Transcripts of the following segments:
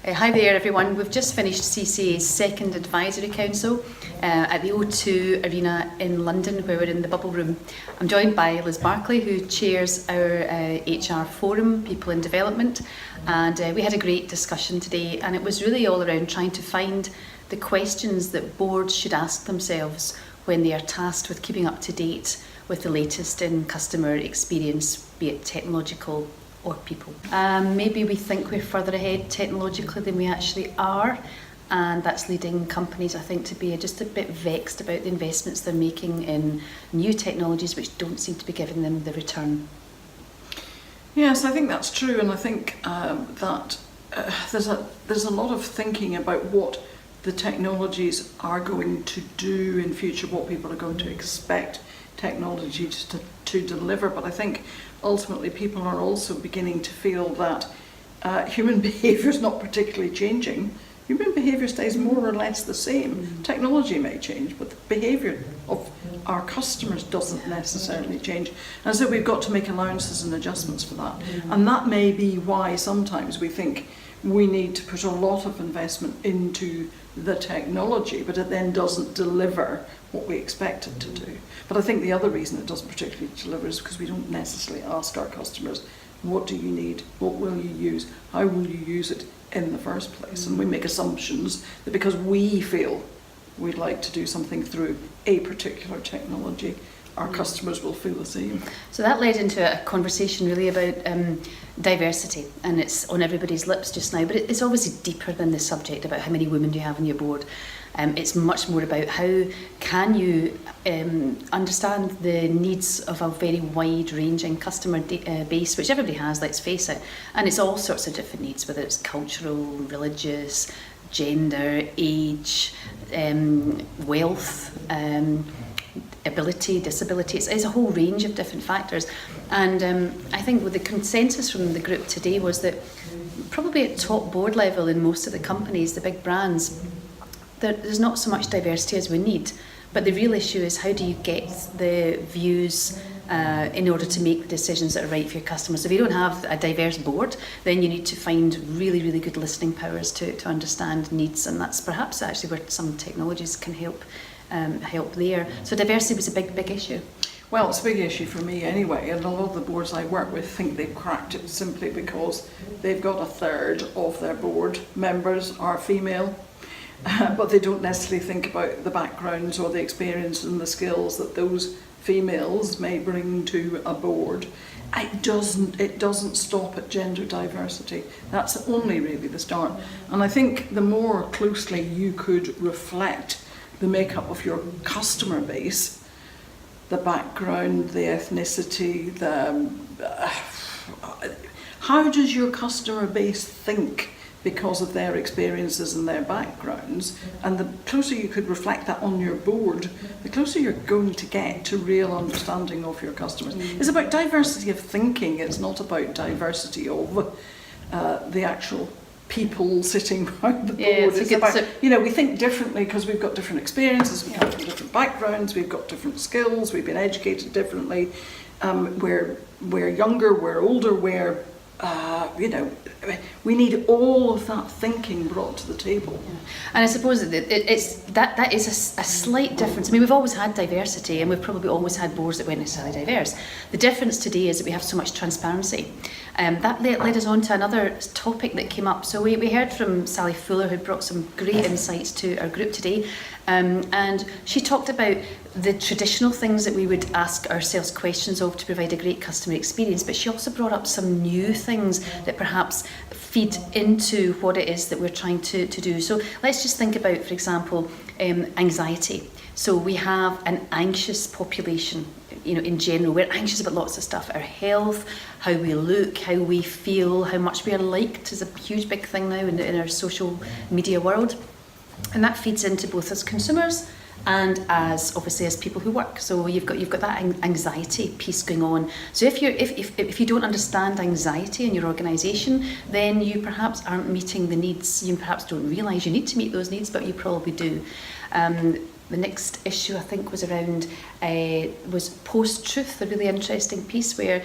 Hi there everyone, we've just finished CCA's second advisory council at the O2 Arena in London, where we're in the bubble room. I'm joined by Liz Barclay, who chairs our HR forum, People in Development, and we had a great discussion today, and it was really all around trying to find the questions that boards should ask themselves when they are tasked with keeping up to date with the latest in customer experience, be it technological or people. Maybe we think we're further ahead technologically than we actually are, and that's leading companies, I think, to be just a bit vexed about the investments they're making in new technologies which don't seem to be giving them the return. Yes, I think that's true, and I think that there's a lot of thinking about what the technologies are going to do in future, what people are going to expect technology to deliver. But I think ultimately people are also beginning to feel that human behaviour is not particularly changing. Human behaviour stays more or less the same. Technology may change, but the behaviour of our customers doesn't necessarily change. And so we've got to make allowances and adjustments for that. And that may be why sometimes we think we need to put a lot of investment into the technology, but it then doesn't deliver what we expect it to do. But I think the other reason it doesn't particularly deliver is because we don't necessarily ask our customers, what do you need, what will you use, how will you use it in the first place? And we make assumptions that because we feel we'd like to do something through a particular technology, our customers will feel the same. So that led into a conversation really about diversity, and it's on everybody's lips just now, but it's obviously deeper than the subject about how many women do you have on your board. It's much more about how can you understand the needs of a very wide-ranging customer base, which everybody has, let's face it, and it's all sorts of different needs, whether it's cultural, religious, gender, age, wealth, ability, disability. It's a whole range of different factors, and I think with the consensus from the group today was that probably at top board level in most of the companies, the big brands, there's not so much diversity as we need, but the real issue is how do you get the views in order to make the decisions that are right for your customers. So if you don't have a diverse board, then you need to find really, really good listening powers to understand needs, and that's perhaps actually where some technologies can help there. So diversity was a big issue. Well, it's a big issue for me anyway, and a lot of the boards I work with think they've cracked it simply because they've got a third of their board members are female, but they don't necessarily think about the backgrounds or the experience and the skills that those females may bring to a board. It doesn't stop at gender diversity. That's only really the start. And I think the more closely you could reflect the makeup of your customer base, the background, the ethnicity, how does your customer base think because of their experiences and their backgrounds, and the closer you could reflect that on your board, the closer you're going to get to real understanding of your customers. It's about diversity of thinking, it's not about diversity of the actual people sitting around the board. It's about, we think differently because we've got different experiences, we've got different backgrounds, we've got different skills, we've been educated differently, we're younger, we're older, we need all of that thinking brought to the table. Yeah. And I suppose that is a slight difference. I mean, we've always had diversity, and we've probably always had boards that weren't necessarily diverse. The difference today is that we have so much transparency. That led us on to another topic that came up. So we heard from Sally Fuller, who brought some great insights to our group today, and she talked about the traditional things that we would ask ourselves questions of to provide a great customer experience, but she also brought up some new things that perhaps feed into what it is that we're trying to do. So let's just think about, for example, anxiety. So we have an anxious population, in general. We're anxious about lots of stuff. Our health, how we look, how we feel, how much we are liked is a huge big thing now in our social media world. And that feeds into both as consumers and as obviously as people who work. So you've got that anxiety piece going on. So if you don't understand anxiety in your organisation, then you perhaps aren't meeting the needs. You perhaps don't realise you need to meet those needs, but you probably do. The next issue I think was around was post-truth, a really interesting piece where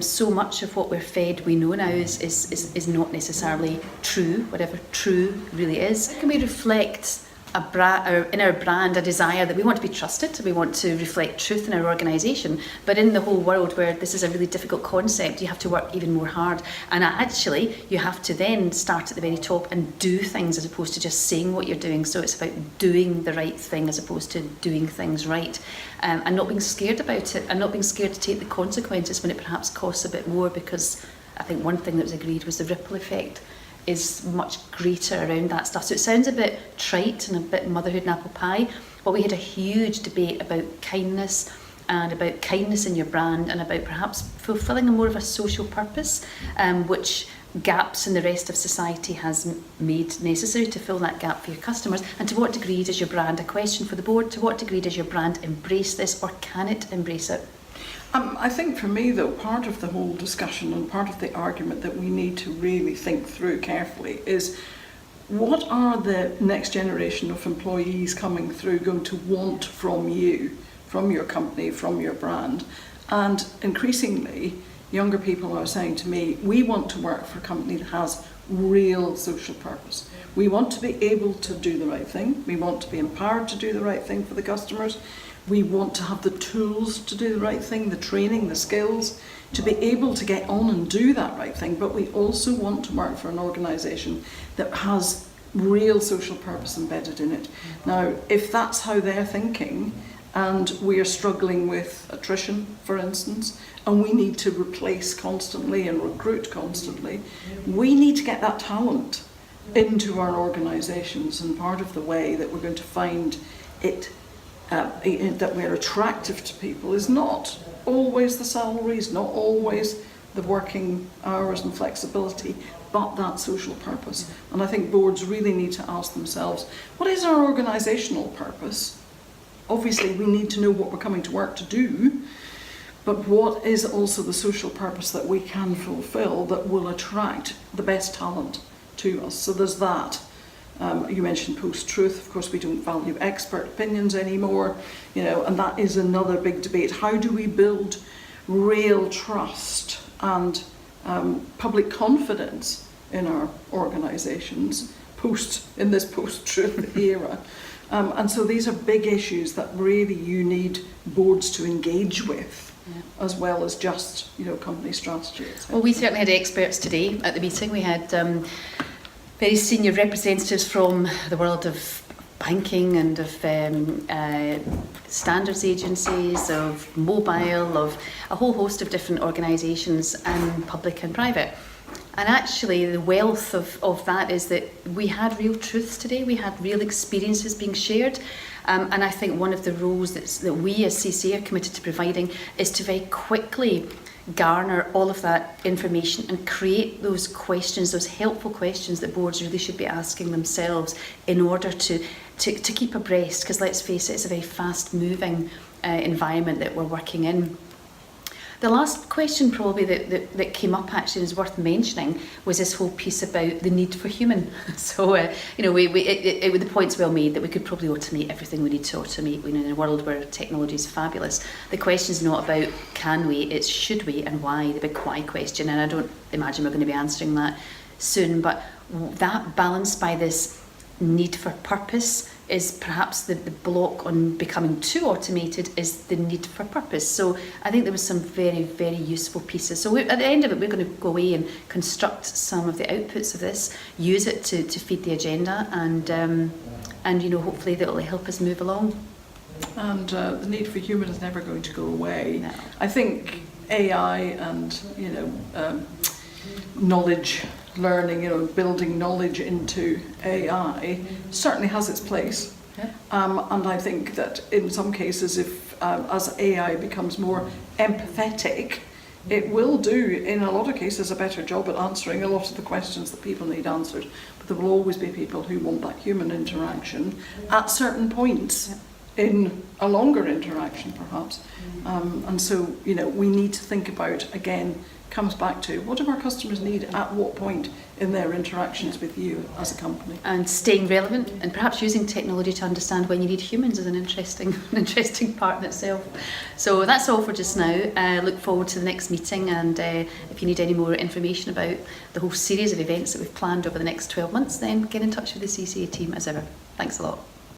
so much of what we're fed we know now is not necessarily true, whatever true really is. How can we reflect in our brand a desire that we want to be trusted, we want to reflect truth in our organisation, but in the whole world where this is a really difficult concept, you have to work even more hard, and actually you have to then start at the very top and do things as opposed to just saying what you're doing. So it's about doing the right thing as opposed to doing things right, and not being scared about it, and not being scared to take the consequences when it perhaps costs a bit more, because I think one thing that was agreed was the ripple effect is much greater around that stuff. So it sounds a bit trite and a bit motherhood and apple pie, but we had a huge debate about kindness and about kindness in your brand and about perhaps fulfilling a more of a social purpose, which gaps in the rest of society has made necessary to fill that gap for your customers. And to what degree does your brand, a question for the board, to what degree does your brand embrace this, or can it embrace it? I think for me, though, part of the whole discussion and part of the argument that we need to really think through carefully is, what are the next generation of employees coming through going to want from you, from your company, from your brand? And increasingly, younger people are saying to me, we want to work for a company that has real social purpose. We want to be able to do the right thing. We want to be empowered to do the right thing for the customers. We want to have the tools to do the right thing, the training, the skills, to be able to get on and do that right thing. But we also want to work for an organisation that has real social purpose embedded in it. Now, if that's how they're thinking, and we are struggling with attrition, for instance, and we need to replace constantly and recruit constantly, we need to get that talent into our organisations. And part of the way that we're going to find it that we're attractive to people is not always the salaries, not always the working hours and flexibility, but that social purpose. And I think boards really need to ask themselves, what is our organisational purpose? Obviously, we need to know what we're coming to work to do, but what is also the social purpose that we can fulfil that will attract the best talent to us? So there's that. You mentioned post-truth. Of course, we don't value expert opinions anymore, and that is another big debate. How do we build real trust and public confidence in our organisations in this post-truth era? And so these are big issues that really you need boards to engage with, as well as just company strategy. Well, we certainly had experts today at the meeting. We had very senior representatives from the world of banking and of standards agencies, of mobile, of a whole host of different organisations, and public and private. And actually the wealth of that is that we had real truths today, we had real experiences being shared, and I think one of the roles that we as CCA are committed to providing is to very quickly garner all of that information and create those questions, those helpful questions that boards really should be asking themselves in order to keep abreast, because let's face it, it's a very fast moving environment that we're working in. The last question probably that came up actually is worth mentioning was this whole piece about the need for human. So, the point's well made that we could probably automate everything we need to automate in a world where technology is fabulous. The question is not about can we, it's should we and why, the big why question. And I don't imagine we're going to be answering that soon, but that balanced by this need for purpose is perhaps the block on becoming too automated is the need for purpose. So I think there was some very, very useful pieces. So at the end of it, we're going to go away and construct some of the outputs of this, use it to feed the agenda, and hopefully that will help us move along. And the need for human is never going to go away. No. I think AI and knowledge learning, building knowledge into AI certainly has its place. Yeah. And I think that in some cases, if as AI becomes more empathetic, it will do, in a lot of cases, a better job at answering a lot of the questions that people need answered. But there will always be people who want that human interaction at certain points in a longer interaction perhaps. And so, you know, we need to think about, again, comes back to what do our customers need at what point in their interactions with you as a company. And staying relevant, and perhaps using technology to understand when you need humans is an interesting part in itself. So that's all for just now. Look forward to the next meeting, and if you need any more information about the whole series of events that we've planned over the next 12 months, then get in touch with the CCA team as ever. Thanks a lot.